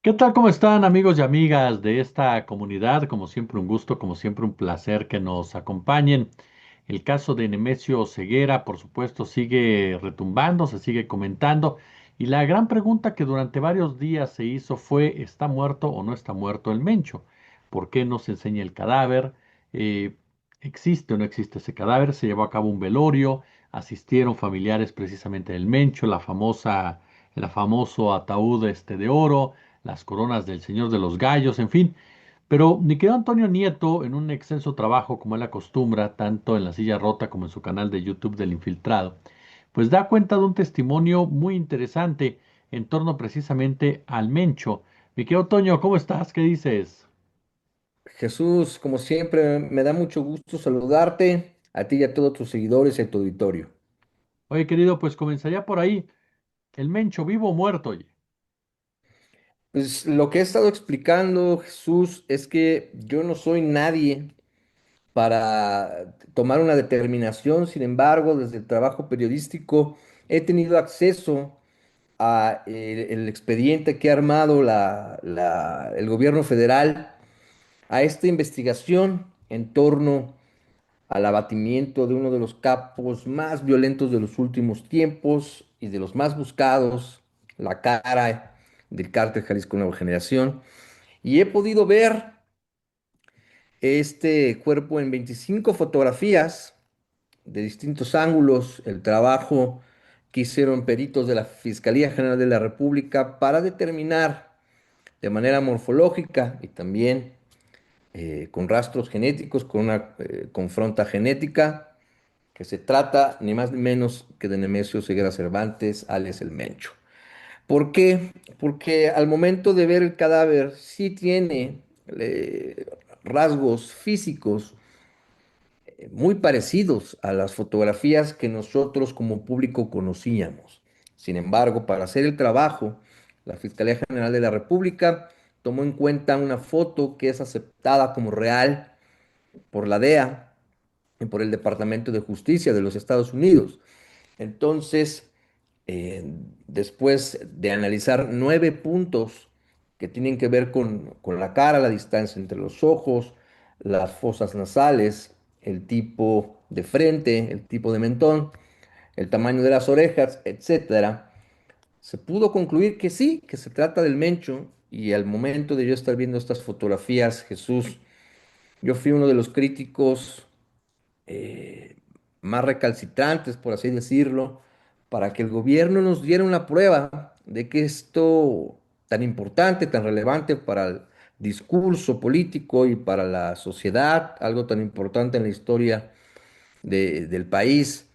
¿Qué tal? ¿Cómo están amigos y amigas de esta comunidad? Como siempre un gusto, como siempre un placer que nos acompañen. El caso de Nemesio Ceguera, por supuesto, sigue retumbando, se sigue comentando. Y la gran pregunta que durante varios días se hizo fue, ¿está muerto o no está muerto el Mencho? ¿Por qué no se enseña el cadáver? Eh, ¿Existe o no existe ese cadáver? Se llevó a cabo un velorio, asistieron familiares precisamente del Mencho, el famoso ataúd de oro, las coronas del Señor de los Gallos, en fin. Pero mi querido Antonio Nieto, en un extenso trabajo como él acostumbra, tanto en La Silla Rota como en su canal de YouTube del Infiltrado, pues da cuenta de un testimonio muy interesante en torno precisamente al Mencho. Mi querido Toño, ¿cómo estás? ¿Qué dices? Jesús, como siempre, me da mucho gusto saludarte a ti y a todos tus seguidores y a tu auditorio. Oye, querido, pues comenzaría por ahí. ¿El Mencho vivo o muerto, oye? Pues lo que he estado explicando, Jesús, es que yo no soy nadie para tomar una determinación. Sin embargo, desde el trabajo periodístico he tenido acceso a el expediente que ha armado el gobierno federal a esta investigación en torno al abatimiento de uno de los capos más violentos de los últimos tiempos y de los más buscados, la cara del cártel Jalisco Nueva Generación. Y he podido ver este cuerpo en 25 fotografías de distintos ángulos, el trabajo que hicieron peritos de la Fiscalía General de la República para determinar de manera morfológica y también con rastros genéticos, con una confronta genética, que se trata ni más ni menos que de Nemesio Ceguera Cervantes, alias el Mencho. ¿Por qué? Porque al momento de ver el cadáver sí tiene rasgos físicos muy parecidos a las fotografías que nosotros como público conocíamos. Sin embargo, para hacer el trabajo, la Fiscalía General de la República tomó en cuenta una foto que es aceptada como real por la DEA y por el Departamento de Justicia de los Estados Unidos. Entonces, eh, después de analizar 9 puntos que tienen que ver con la cara, la distancia entre los ojos, las fosas nasales, el tipo de frente, el tipo de mentón, el tamaño de las orejas, etcétera, se pudo concluir que sí, que se trata del Mencho. Y al momento de yo estar viendo estas fotografías, Jesús, yo fui uno de los críticos eh, más recalcitrantes, por así decirlo, para que el gobierno nos diera una prueba de que esto tan importante, tan relevante para el discurso político y para la sociedad, algo tan importante en la historia del país,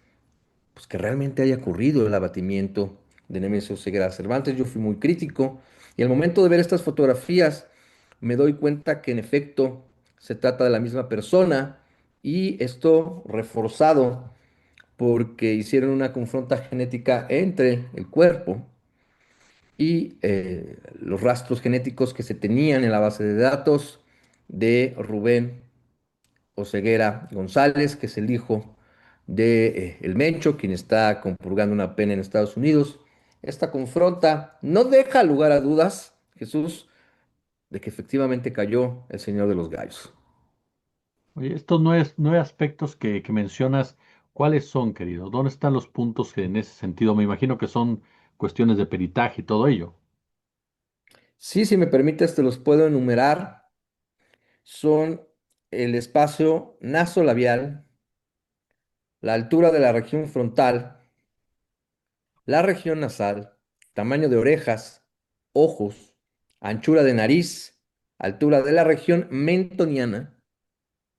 pues que realmente haya ocurrido el abatimiento de Nemesio Ceguera Cervantes. Yo fui muy crítico y al momento de ver estas fotografías me doy cuenta que en efecto se trata de la misma persona, y esto reforzado porque hicieron una confronta genética entre el cuerpo y los rastros genéticos que se tenían en la base de datos de Rubén Oseguera González, que es el hijo de El Mencho, quien está compurgando una pena en Estados Unidos. Esta confronta no deja lugar a dudas, Jesús, de que efectivamente cayó el Señor de los Gallos. Oye, estos nueve aspectos que mencionas, ¿cuáles son, querido? ¿Dónde están los puntos que en ese sentido me imagino que son cuestiones de peritaje y todo ello? Sí, si me permites, te los puedo enumerar. Son el espacio nasolabial, la altura de la región frontal, la región nasal, tamaño de orejas, ojos, anchura de nariz, altura de la región mentoniana,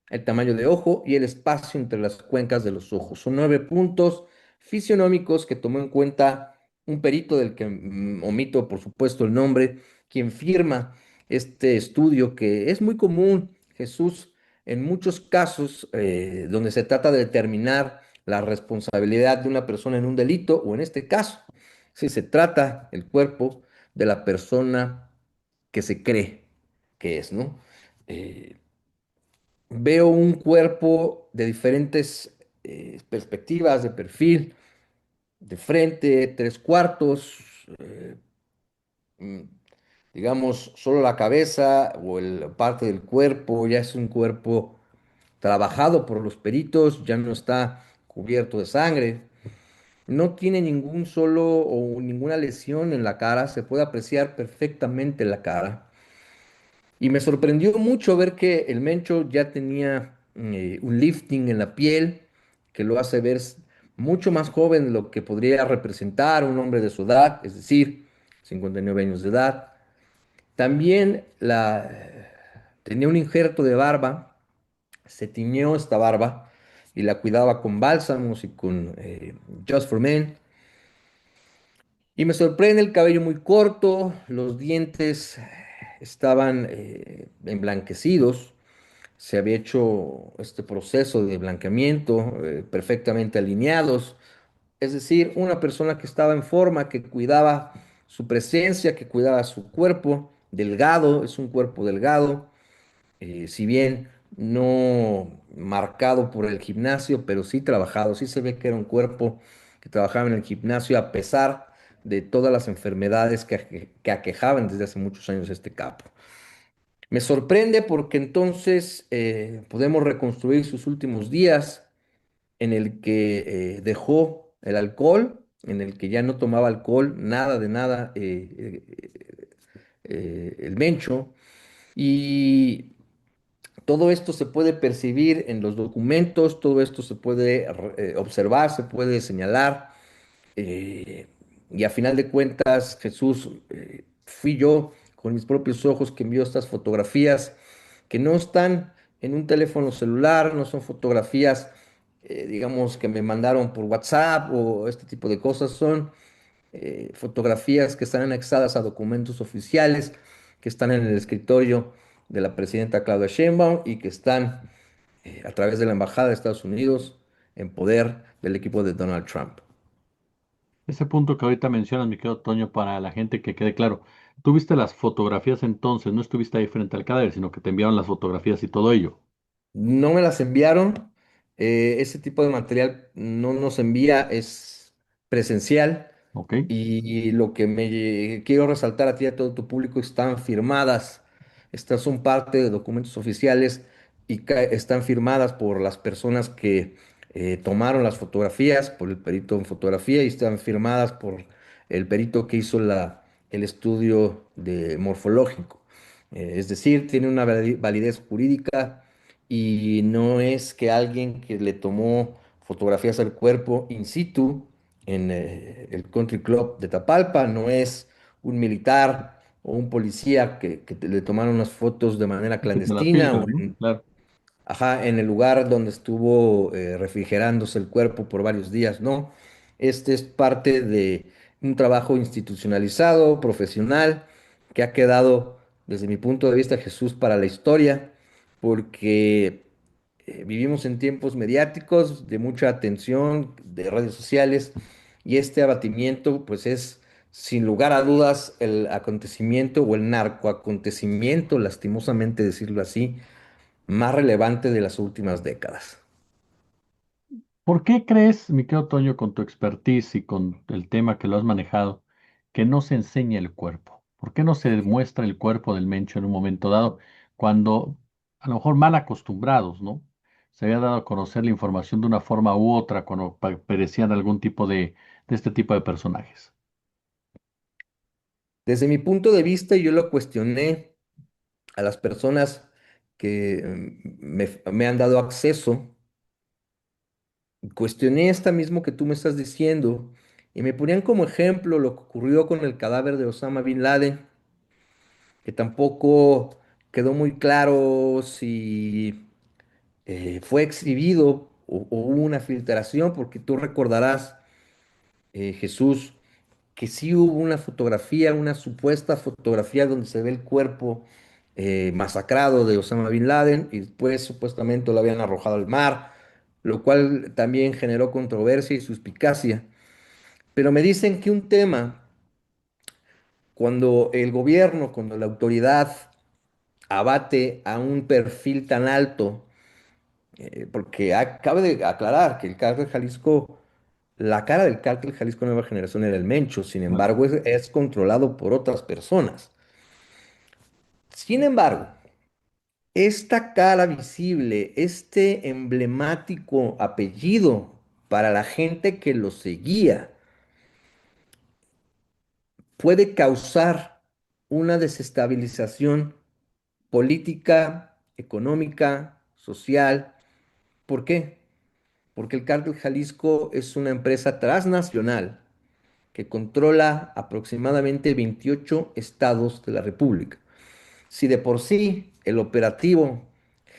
el tamaño de ojo y el espacio entre las cuencas de los ojos. Son 9 puntos fisionómicos que tomó en cuenta un perito del que omito, por supuesto, el nombre, quien firma este estudio que es muy común, Jesús, en muchos casos donde se trata de determinar la responsabilidad de una persona en un delito, o en este caso, si se trata el cuerpo de la persona que se cree que es, ¿no? Eh, Veo un cuerpo de diferentes perspectivas, de perfil, de frente, tres cuartos, mm, digamos, solo la cabeza o parte del cuerpo, ya es un cuerpo trabajado por los peritos, ya no está cubierto de sangre, no tiene ningún solo o ninguna lesión en la cara, se puede apreciar perfectamente la cara. Y me sorprendió mucho ver que el Mencho ya tenía un lifting en la piel que lo hace ver mucho más joven de lo que podría representar un hombre de su edad, es decir, 59 años de edad. También tenía un injerto de barba, se tiñó esta barba y la cuidaba con bálsamos y con Just for Men. Y me sorprende el cabello muy corto, los dientes estaban emblanquecidos, se había hecho este proceso de blanqueamiento perfectamente alineados, es decir, una persona que estaba en forma, que cuidaba su presencia, que cuidaba su cuerpo, delgado, es un cuerpo delgado, si bien no marcado por el gimnasio, pero sí trabajado, sí se ve que era un cuerpo que trabajaba en el gimnasio a pesar de todas las enfermedades que aquejaban desde hace muchos años este capo. Me sorprende porque entonces podemos reconstruir sus últimos días en el que dejó el alcohol, en el que ya no tomaba alcohol, nada de nada, el Mencho. Y todo esto se puede percibir en los documentos, todo esto se puede observar, se puede señalar. eh, y a final de cuentas, Jesús, fui yo con mis propios ojos que envió estas fotografías que no están en un teléfono celular, no son fotografías, digamos, que me mandaron por WhatsApp o este tipo de cosas, son fotografías que están anexadas a documentos oficiales, que están en el escritorio de la presidenta Claudia Sheinbaum y que están a través de la Embajada de Estados Unidos en poder del equipo de Donald Trump. Ese punto que ahorita mencionas, mi querido Toño, para la gente que quede claro, tú viste las fotografías entonces, no estuviste ahí frente al cadáver, sino que te enviaron las fotografías y todo ello. No me las enviaron. Ese tipo de material no nos envía, es presencial. ¿Ok? Y lo que me quiero resaltar a ti y a todo tu público están firmadas. Estas son parte de documentos oficiales y están firmadas por las personas que tomaron las fotografías, por el perito en fotografía y están firmadas por el perito que hizo el estudio morfológico. Es decir, tiene una validez jurídica y no es que alguien que le tomó fotografías al cuerpo in situ en el Country Club de Tapalpa, no es un militar o un policía que le tomaron unas fotos de manera Y que te las clandestina o filtran, ¿no? Claro. ajá, en el lugar donde estuvo refrigerándose el cuerpo por varios días, no. Este es parte de un trabajo institucionalizado, profesional, que ha quedado, desde mi punto de vista, Jesús para la historia, porque vivimos en tiempos mediáticos de mucha atención, de redes sociales, y este abatimiento, pues es, sin lugar a dudas, el acontecimiento o el narcoacontecimiento, lastimosamente decirlo así, más relevante de las últimas décadas. ¿Por qué crees, mi querido Toño, con tu expertise y con el tema que lo has manejado, que no se enseña el cuerpo? ¿Por qué no se muestra el cuerpo del Mencho en un momento dado, cuando a lo mejor mal acostumbrados, ¿no? Se había dado a conocer la información de una forma u otra cuando perecían algún tipo de este tipo de personajes. Desde mi punto de vista, yo lo cuestioné a las personas que me han dado acceso, cuestioné esta mismo que tú me estás diciendo y me ponían como ejemplo lo que ocurrió con el cadáver de Osama Bin Laden, que tampoco quedó muy claro si fue exhibido o hubo una filtración, porque tú recordarás, Jesús, que sí hubo una fotografía, una supuesta fotografía donde se ve el cuerpo masacrado de Osama Bin Laden y después supuestamente lo habían arrojado al mar, lo cual también generó controversia y suspicacia. Pero me dicen que un tema, cuando el gobierno, cuando la autoridad abate a un perfil tan alto, porque cabe de aclarar que el cártel Jalisco, la cara del cártel Jalisco Nueva Generación era el Mencho, sin Claro. embargo es controlado por otras personas. Sin embargo, esta cara visible, este emblemático apellido para la gente que lo seguía, puede causar una desestabilización política, económica, social. ¿Por qué? Porque el Cártel Jalisco es una empresa transnacional que controla aproximadamente 28 estados de la República. Si de por sí el operativo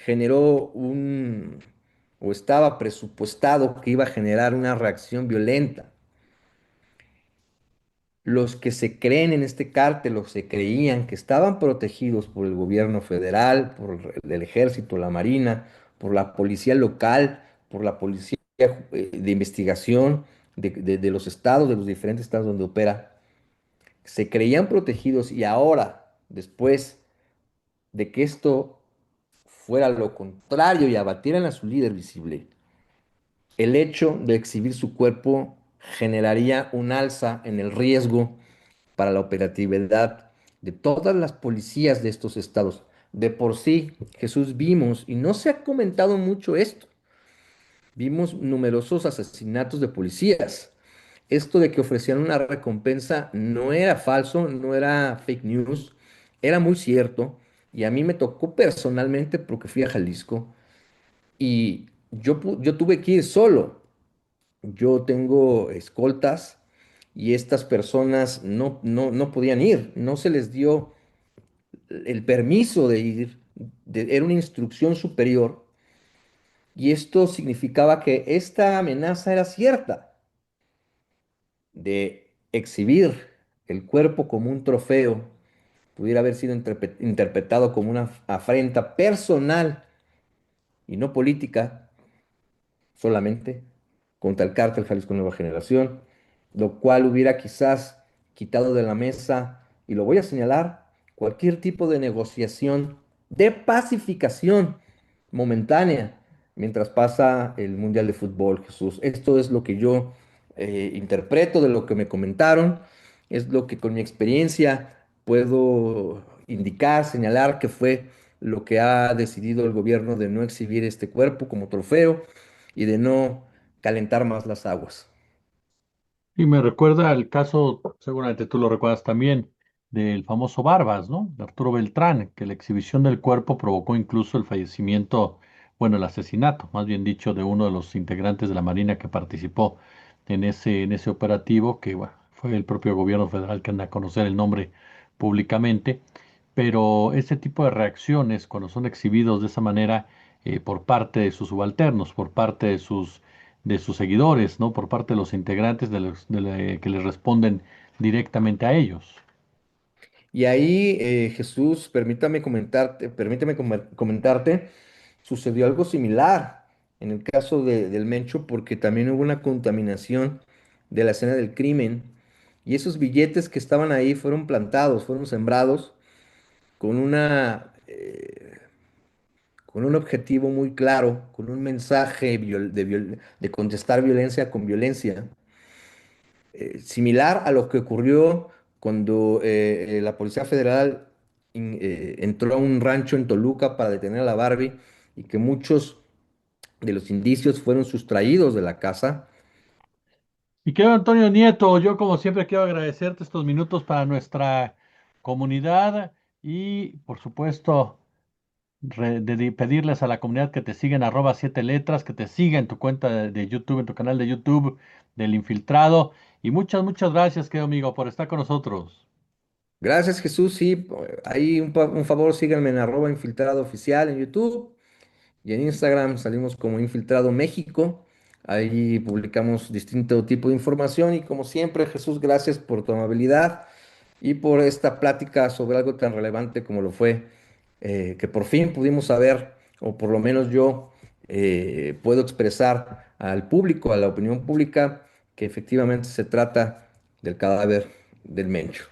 generó o estaba presupuestado que iba a generar una reacción violenta, los que se creen en este cártel o se creían que estaban protegidos por el gobierno federal, por el ejército, la marina, por la policía local, por la policía de investigación de los estados, de los diferentes estados donde opera, se creían protegidos y ahora, después de que esto fuera lo contrario y abatieran a su líder visible, el hecho de exhibir su cuerpo generaría un alza en el riesgo para la operatividad de todas las policías de estos estados. De por sí, Jesús, vimos, y no se ha comentado mucho esto, vimos numerosos asesinatos de policías. Esto de que ofrecían una recompensa no era falso, no era fake news, era muy cierto. Y a mí me tocó personalmente porque fui a Jalisco y yo tuve que ir solo. Yo tengo escoltas y estas personas no podían ir, no se les dio el permiso de ir, era una instrucción superior y esto significaba que esta amenaza era cierta de exhibir el cuerpo como un trofeo, pudiera haber sido interpretado como una afrenta personal y no política solamente contra el cártel Jalisco Nueva Generación, lo cual hubiera quizás quitado de la mesa, y lo voy a señalar, cualquier tipo de negociación de pacificación momentánea mientras pasa el Mundial de Fútbol, Jesús. Esto es lo que yo interpreto de lo que me comentaron, es lo que con mi experiencia puedo indicar, señalar que fue lo que ha decidido el gobierno de no exhibir este cuerpo como trofeo y de no calentar más las aguas. Y me recuerda el caso, seguramente tú lo recuerdas también, del famoso Barbas, ¿no? De Arturo Beltrán, que la exhibición del cuerpo provocó incluso el fallecimiento, bueno, el asesinato, más bien dicho, de uno de los integrantes de la Marina que participó en ese operativo, que bueno, fue el propio gobierno federal que anda a conocer el nombre públicamente. Pero ese tipo de reacciones, cuando son exhibidos de esa manera por parte de sus subalternos, por parte de sus seguidores, ¿no? Por parte de los integrantes que les responden directamente a ellos. Y ahí, Jesús, comentarte, sucedió algo similar en el caso del Mencho, porque también hubo una contaminación de la escena del crimen. Y esos billetes que estaban ahí fueron plantados, fueron sembrados con con un objetivo muy claro, con un mensaje de contestar violencia con violencia. Similar a lo que ocurrió cuando la Policía Federal entró a un rancho en Toluca para detener a la Barbie y que muchos de los indicios fueron sustraídos de la casa. Y querido Antonio Nieto, yo como siempre quiero agradecerte estos minutos para nuestra comunidad y por supuesto pedirles a la comunidad que te siga en @7letras, que te siga en tu cuenta de YouTube, en tu canal de YouTube del Infiltrado. Y muchas gracias, querido amigo, por estar con nosotros. Gracias, Jesús. Sí, ahí un favor, síganme en @infiltrado oficial en YouTube y en Instagram salimos como Infiltrado México. Ahí publicamos distinto tipo de información y como siempre, Jesús, gracias por tu amabilidad y por esta plática sobre algo tan relevante como lo fue, que por fin pudimos saber, o por lo menos yo puedo expresar al público, a la opinión pública, que efectivamente se trata del cadáver del Mencho.